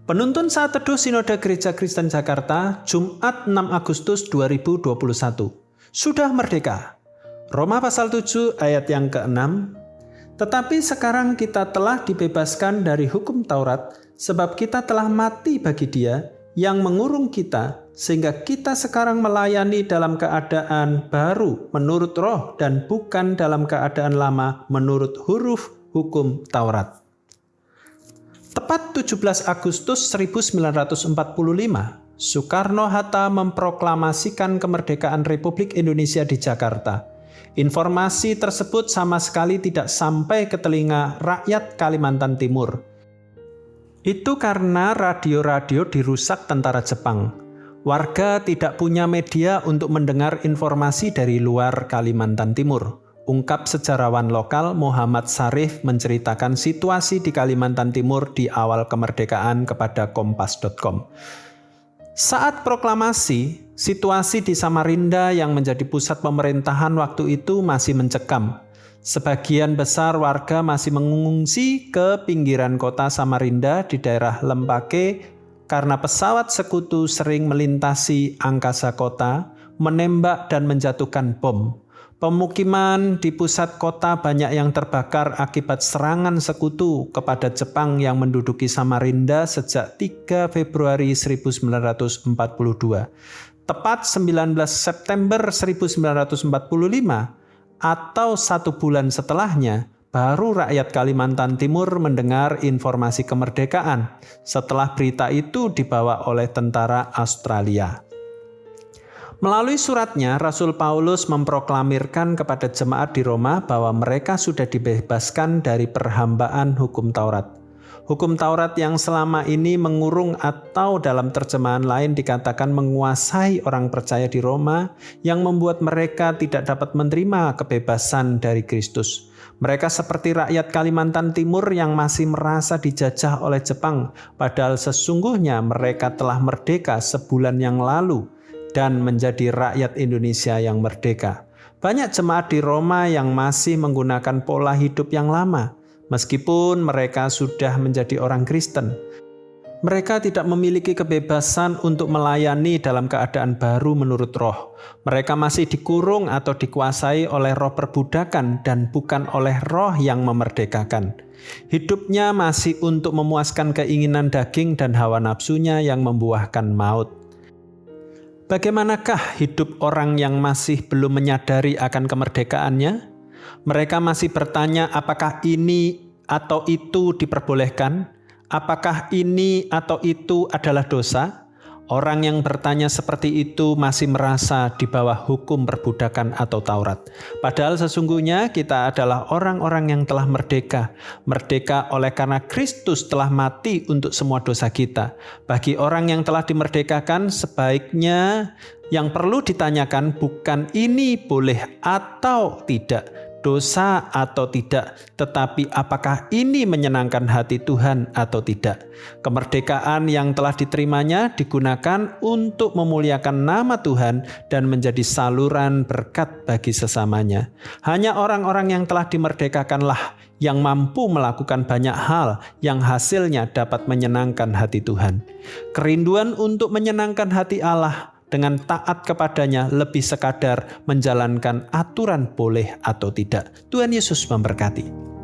Penuntun Saat Teduh Sinode Gereja Kristen Jakarta, Jumat 6 Agustus 2021. Sudah merdeka. Roma pasal 7 ayat yang ke-6. Tetapi sekarang kita telah dibebaskan dari hukum Taurat, sebab kita telah mati bagi Dia yang mengurung kita, sehingga kita sekarang melayani dalam keadaan baru menurut roh dan bukan dalam keadaan lama menurut huruf hukum Taurat. Tepat 17 Agustus 1945, Soekarno-Hatta memproklamasikan kemerdekaan Republik Indonesia di Jakarta. Informasi tersebut sama sekali tidak sampai ke telinga rakyat Kalimantan Timur. Itu karena radio-radio dirusak tentara Jepang. Warga tidak punya media untuk mendengar informasi dari luar Kalimantan Timur. Ungkap sejarawan lokal Muhammad Sarif menceritakan situasi di Kalimantan Timur di awal kemerdekaan kepada kompas.com. Saat proklamasi, situasi di Samarinda yang menjadi pusat pemerintahan waktu itu masih mencekam. Sebagian besar warga masih mengungsi ke pinggiran kota Samarinda di daerah Lempake karena pesawat sekutu sering melintasi angkasa kota, menembak dan menjatuhkan bom. Pemukiman di pusat kota banyak yang terbakar akibat serangan sekutu kepada Jepang yang menduduki Samarinda sejak 3 Februari 1942. Tepat 19 September 1945 atau 1 bulan setelahnya, baru rakyat Kalimantan Timur mendengar informasi kemerdekaan setelah berita itu dibawa oleh tentara Australia. Melalui suratnya, Rasul Paulus memproklamirkan kepada jemaat di Roma bahwa mereka sudah dibebaskan dari perhambaan hukum Taurat. Hukum Taurat yang selama ini mengurung atau dalam terjemahan lain dikatakan menguasai orang percaya di Roma yang membuat mereka tidak dapat menerima kebebasan dari Kristus. Mereka seperti rakyat Kalimantan Timur yang masih merasa dijajah oleh Jepang, padahal sesungguhnya mereka telah merdeka sebulan yang lalu dan menjadi rakyat Indonesia yang merdeka. Banyak jemaat di Roma yang masih menggunakan pola hidup yang lama, meskipun mereka sudah menjadi orang Kristen. Mereka tidak memiliki kebebasan untuk melayani dalam keadaan baru menurut roh. Mereka masih dikurung atau dikuasai oleh roh perbudakan dan bukan oleh roh yang memerdekakan. Hidupnya masih untuk memuaskan keinginan daging dan hawa nafsunya yang membuahkan maut. Bagaimanakah hidup orang yang masih belum menyadari akan kemerdekaannya? Mereka masih bertanya apakah ini atau itu diperbolehkan? Apakah ini atau itu adalah dosa? Orang yang bertanya seperti itu masih merasa di bawah hukum perbudakan atau Taurat. Padahal sesungguhnya kita adalah orang-orang yang telah merdeka. Merdeka oleh karena Kristus telah mati untuk semua dosa kita. Bagi orang yang telah dimerdekakan, sebaiknya yang perlu ditanyakan bukan ini boleh atau tidak, dosa atau tidak, tetapi apakah ini menyenangkan hati Tuhan atau tidak. Kemerdekaan yang telah diterimanya digunakan untuk memuliakan nama Tuhan dan menjadi saluran berkat bagi sesamanya. Hanya orang-orang yang telah dimerdekakanlah yang mampu melakukan banyak hal yang hasilnya dapat menyenangkan hati Tuhan. Kerinduan untuk menyenangkan hati Allah dengan taat kepadanya lebih sekadar menjalankan aturan boleh atau tidak. Tuhan Yesus memberkati.